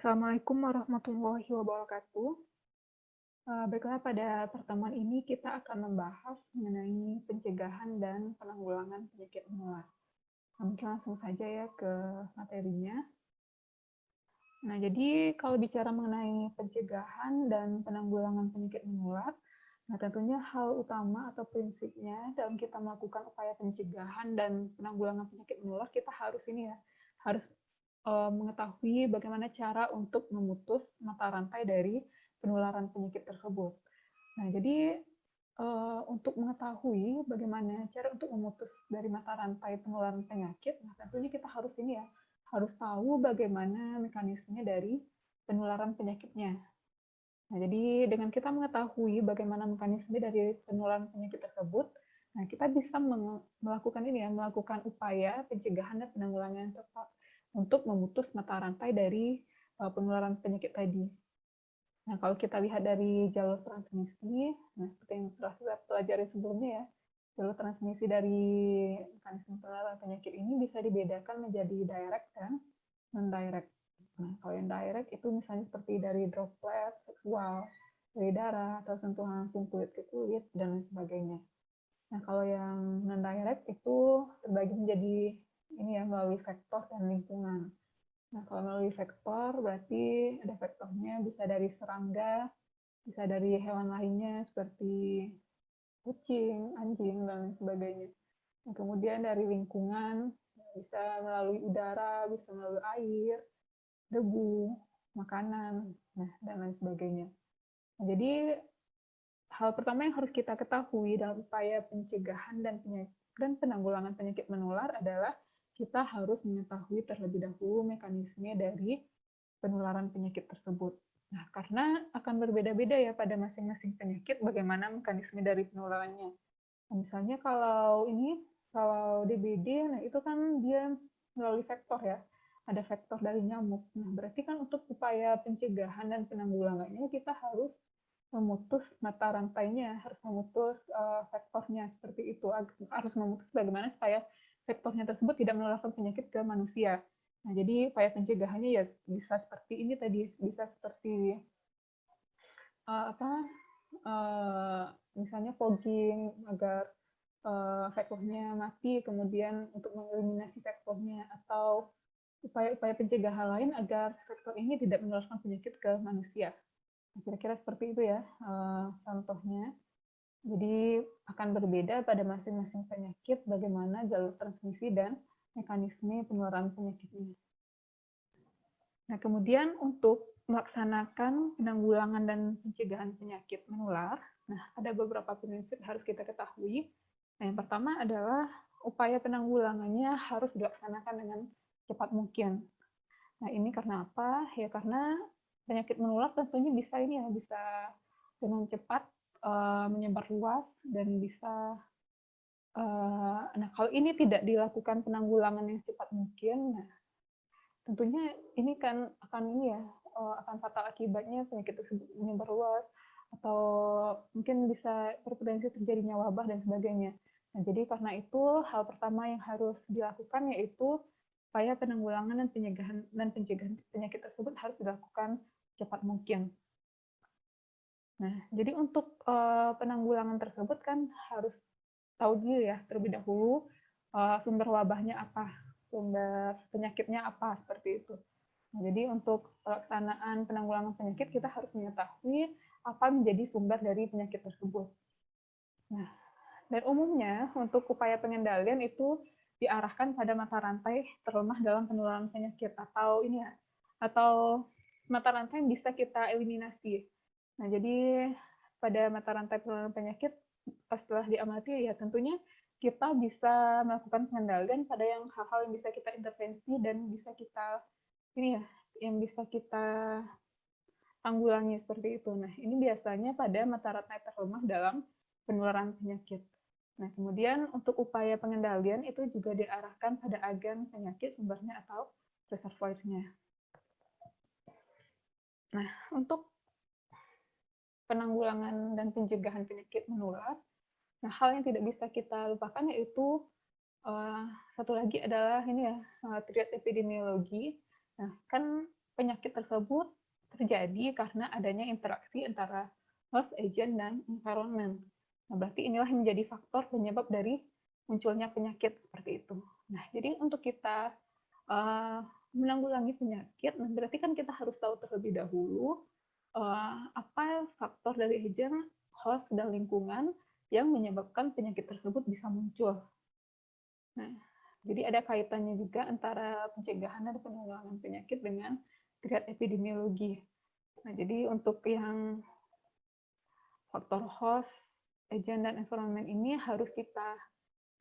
Assalamualaikum warahmatullahi wabarakatuh. Baiklah, pada pertemuan ini kita akan membahas mengenai pencegahan dan penanggulangan penyakit menular. Mungkin langsung saja ya ke materinya. Nah, jadi kalau bicara mengenai pencegahan dan penanggulangan penyakit menular, nah tentunya hal utama atau prinsipnya dalam kita melakukan upaya pencegahan dan penanggulangan penyakit menular, kita harus harus mengetahui bagaimana cara untuk memutus mata rantai dari penularan penyakit tersebut. Nah, jadi untuk mengetahui bagaimana cara untuk memutus dari mata rantai penularan penyakit, nah tentunya kita harus harus tahu bagaimana mekanisme dari penularan penyakitnya. Nah, jadi dengan kita mengetahui bagaimana mekanisme dari penularan penyakit tersebut, nah kita bisa melakukan upaya pencegahan dan penanggulangan yang tepat untuk memutus mata rantai dari penularan penyakit tadi. Nah, kalau kita lihat dari jalur transmisi, nah seperti yang telah kita pelajari sebelumnya ya, jalur transmisi dari mekanisme penularan penyakit ini bisa dibedakan menjadi direct dan non-direct. Nah, kalau yang direct itu misalnya seperti dari droplet seksual, dari darah, atau sentuhan langsung kulit ke kulit, dan lain sebagainya. Nah, kalau yang non-direct itu terbagi menjadi melalui vektor dan lingkungan. Nah, kalau melalui vektor berarti ada vektornya bisa dari serangga, bisa dari hewan lainnya seperti kucing, anjing, dan lain sebagainya. Nah, kemudian dari lingkungan bisa melalui udara, bisa melalui air, debu, makanan, dan lain sebagainya. Nah, jadi hal pertama yang harus kita ketahui dalam upaya pencegahan dan penanggulangan penyakit menular adalah kita harus mengetahui terlebih dahulu mekanisme dari penularan penyakit tersebut. Nah, karena akan berbeda-beda ya pada masing-masing penyakit bagaimana mekanisme dari penularannya. Nah, misalnya kalau DBD, nah itu kan dia melalui vektor ya, ada vektor dari nyamuk. Nah, berarti kan untuk upaya pencegahan dan penanggulangannya kita harus memutus mata rantainya, harus memutus vektornya seperti itu, harus memutus bagaimana supaya vektornya tersebut tidak menularkan penyakit ke manusia. Nah, jadi upaya pencegahannya ya bisa seperti ini tadi, bisa seperti apa misalnya fogging agar vektornya mati, kemudian untuk mengeliminasi vektornya, atau upaya-upaya pencegahan lain agar vektor ini tidak menularkan penyakit ke manusia. Kira-kira seperti itu ya contohnya. Jadi akan berbeda pada masing-masing penyakit bagaimana jalur transmisi dan mekanisme penularan penyakitnya. Nah, kemudian untuk melaksanakan penanggulangan dan pencegahan penyakit menular, nah ada beberapa prinsip harus kita ketahui. Nah, yang pertama adalah upaya penanggulangannya harus dilaksanakan dengan cepat mungkin. Nah, ini karena apa? Ya karena penyakit menular tentunya bisa dengan cepat menyebar luas dan bisa nah kalau ini tidak dilakukan penanggulangan yang cepat mungkin, nah tentunya ini kan akan fatal akibatnya, penyakit tersebut menyebar luas atau mungkin bisa berpotensi terjadinya wabah dan sebagainya. Nah, jadi karena itu hal pertama yang harus dilakukan yaitu upaya penanggulangan dan pencegahan penyakit tersebut harus dilakukan cepat mungkin. Nah, jadi untuk penanggulangan tersebut kan harus tahu dulu ya terlebih dahulu sumber wabahnya apa, sumber penyakitnya apa, seperti itu. Nah, jadi untuk pelaksanaan penanggulangan penyakit kita harus mengetahui apa menjadi sumber dari penyakit tersebut. Nah, dan umumnya untuk upaya pengendalian itu diarahkan pada mata rantai terlemah dalam penularan penyakit atau mata rantai yang bisa kita eliminasi. Nah, jadi pada mata rantai penularan penyakit setelah diamati ya tentunya kita bisa melakukan pengendalian pada hal-hal yang bisa kita intervensi dan bisa kita yang bisa kita tanggulangi seperti itu. Nah, ini biasanya pada mata rantai terlemah dalam penularan penyakit. Nah, kemudian untuk upaya pengendalian itu juga diarahkan pada agen penyakit sumbernya atau reservoirnya. Nah, untuk penanggulangan dan pencegahan penyakit menular, nah hal yang tidak bisa kita lupakan yaitu satu lagi adalah triad epidemiologi. Nah, kan penyakit tersebut terjadi karena adanya interaksi antara host, agent, dan environment. Nah, berarti inilah yang menjadi faktor penyebab dari munculnya penyakit seperti itu. Nah, jadi untuk kita menanggulangi penyakit, nah berarti kan kita harus tahu terlebih dahulu apa faktor dari agent, host, dan lingkungan yang menyebabkan penyakit tersebut bisa muncul. Nah, jadi ada kaitannya juga antara pencegahan dan penanggulangan penyakit dengan grade epidemiologi. Nah, jadi untuk yang faktor host, agent, dan environment ini harus kita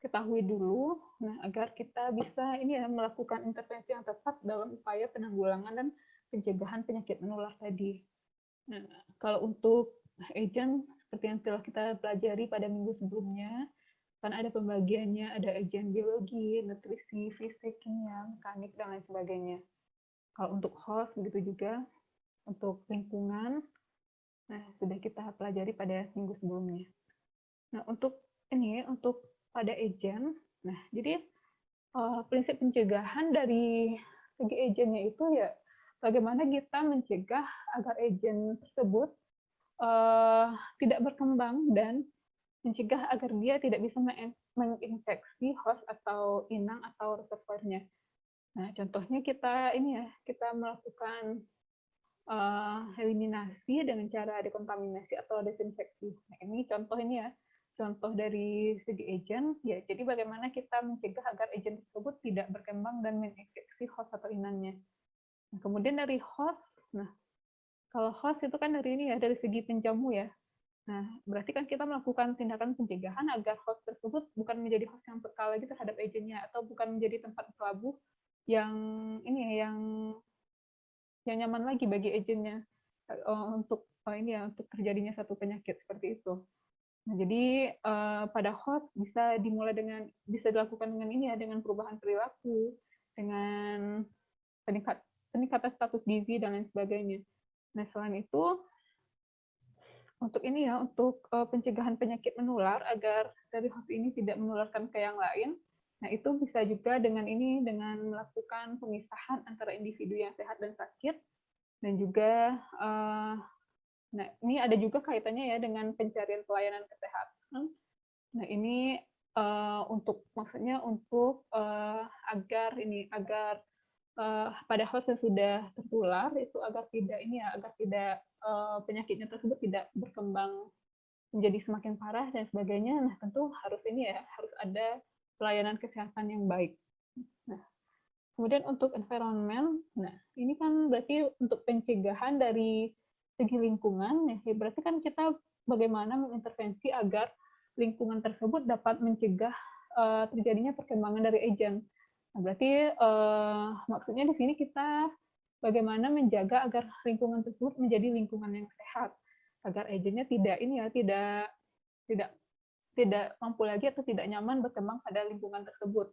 ketahui dulu, nah agar kita bisa ini ya melakukan intervensi yang tepat dalam upaya penanggulangan dan pencegahan penyakit menular tadi. Nah, kalau untuk agent seperti yang telah kita pelajari pada minggu sebelumnya, kan ada pembagiannya, ada agent biologi, nutrisi, fisik, kimia, mekanik, dan lain sebagainya. Kalau untuk host begitu juga, untuk lingkungan, nah sudah kita pelajari pada minggu sebelumnya. Nah, untuk pada agent, nah jadi prinsip pencegahan dari segi agentnya itu ya bagaimana kita mencegah agar agent tersebut tidak berkembang dan mencegah agar dia tidak bisa menginfeksi host atau inang atau reservoirnya. Nah, contohnya kita melakukan eliminasi dengan cara dekontaminasi atau desinfeksi. Nah, contoh dari segi agent, ya jadi bagaimana kita mencegah agar agent tersebut tidak berkembang dan menginfeksi host atau inangnya. Nah, kemudian dari host, nah kalau host itu kan dari segi penjamu ya. Nah, berarti kan kita melakukan tindakan pencegahan agar host tersebut bukan menjadi host yang berkala lagi terhadap agentnya atau bukan menjadi tempat berlabuh yang yang nyaman lagi bagi agentnya untuk untuk terjadinya satu penyakit seperti itu. Nah, jadi pada host bisa dilakukan dengan perubahan perilaku, dengan peningkatan status gizi dan lain sebagainya. Nah, selain itu untuk pencegahan penyakit menular agar dari host ini tidak menularkan ke yang lain. Nah, itu bisa juga dengan melakukan pemisahan antara individu yang sehat dan sakit, dan juga nah ini ada juga kaitannya ya dengan pencarian pelayanan kesehatan. Nah, ini maksudnya untuk agar pada host yang sudah tertular itu agar tidak penyakitnya tersebut tidak berkembang menjadi semakin parah dan sebagainya. Nah, tentu harus ada pelayanan kesehatan yang baik. Nah, kemudian untuk environment, nah ini kan berarti untuk pencegahan dari segi lingkungan, ya berarti kan kita bagaimana mengintervensi agar lingkungan tersebut dapat mencegah terjadinya perkembangan dari agent. Nah, berarti maksudnya di sini kita bagaimana menjaga agar lingkungan tersebut menjadi lingkungan yang sehat, agar agentnya tidak tidak mampu lagi atau tidak nyaman berkembang pada lingkungan tersebut.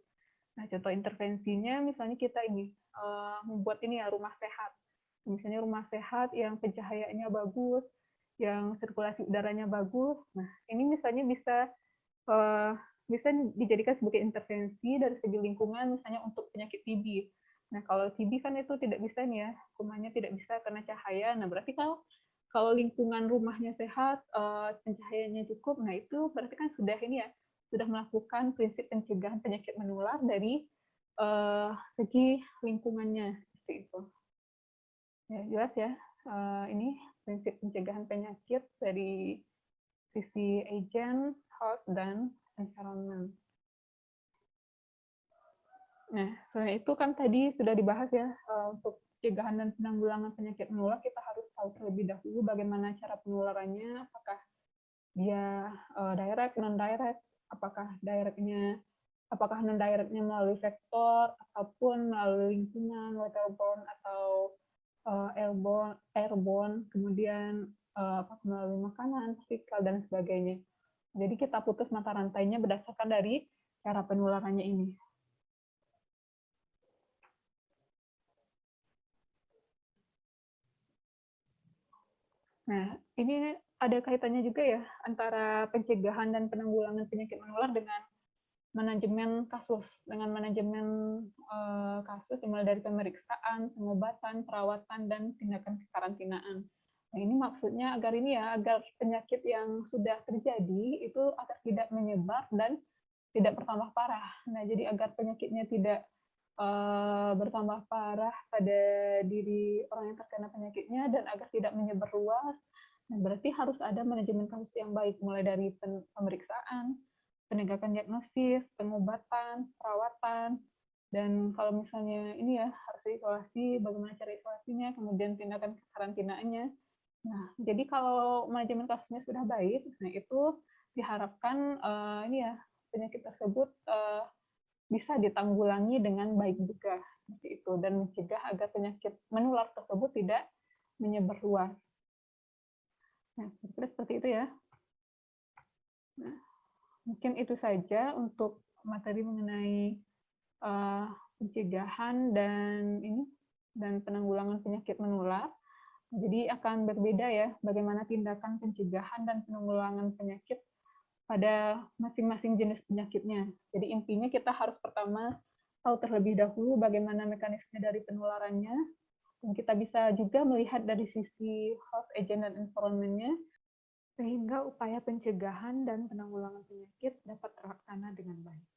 Nah, contoh intervensinya misalnya kita membuat rumah sehat. Misalnya rumah sehat yang pencahayaannya bagus, yang sirkulasi udaranya bagus. Nah, ini misalnya uh, bisa dijadikan sebagai intervensi dari segi lingkungan, misalnya untuk penyakit TB. Nah, kalau TB kan itu tidak bisa kumannya tidak bisa karena cahaya. Nah, berarti kalau lingkungan rumahnya sehat, pencahayaannya cukup, nah itu berarti kan sudah melakukan prinsip pencegahan penyakit menular dari segi lingkungannya seperti itu. Ya, jelas ya. Ini prinsip pencegahan penyakit dari sisi agent, host, dan environment. Nah, selain itu kan tadi sudah dibahas ya, untuk pencegahan dan penanggulangan penyakit menular kita harus tahu terlebih dahulu bagaimana cara penularannya, apakah dia direct, non direct, apakah non directnya melalui vektor ataupun melalui lingkungan, waterborne atau airborne, kemudian melalui makanan, fisikal dan sebagainya. Jadi kita putus mata rantainya berdasarkan dari cara penularannya ini. Nah, ini ada kaitannya juga ya antara pencegahan dan penanggulangan penyakit menular dengan manajemen kasus, dengan manajemen kasus dimulai dari pemeriksaan, pengobatan, perawatan, dan tindakan kekarantinaan. Nah, ini maksudnya agar penyakit yang sudah terjadi itu agar tidak menyebar dan tidak bertambah parah. Nah, jadi agar penyakitnya tidak bertambah parah pada diri orang yang terkena penyakitnya dan agar tidak menyebar luas. Nah, berarti harus ada manajemen kasus yang baik, mulai dari pemeriksaan, penegakan diagnosis, pengobatan, perawatan, dan kalau misalnya harus diisolasi, bagaimana cara isolasinya, kemudian tindakan karantinanya. Nah, jadi kalau manajemen kasusnya sudah baik, nah itu diharapkan penyakit tersebut bisa ditanggulangi dengan baik juga seperti itu dan mencegah agar penyakit menular tersebut tidak menyebar luas. Nah, seperti itu ya. Nah, mungkin itu saja untuk materi mengenai pencegahan dan penanggulangan penyakit menular. Jadi akan berbeda ya bagaimana tindakan pencegahan dan penanggulangan penyakit pada masing-masing jenis penyakitnya. Jadi intinya kita harus pertama tahu terlebih dahulu bagaimana mekanisme dari penularannya, dan kita bisa juga melihat dari sisi health agent dan environment-nya, sehingga upaya pencegahan dan penanggulangan penyakit dapat terlaksana dengan baik.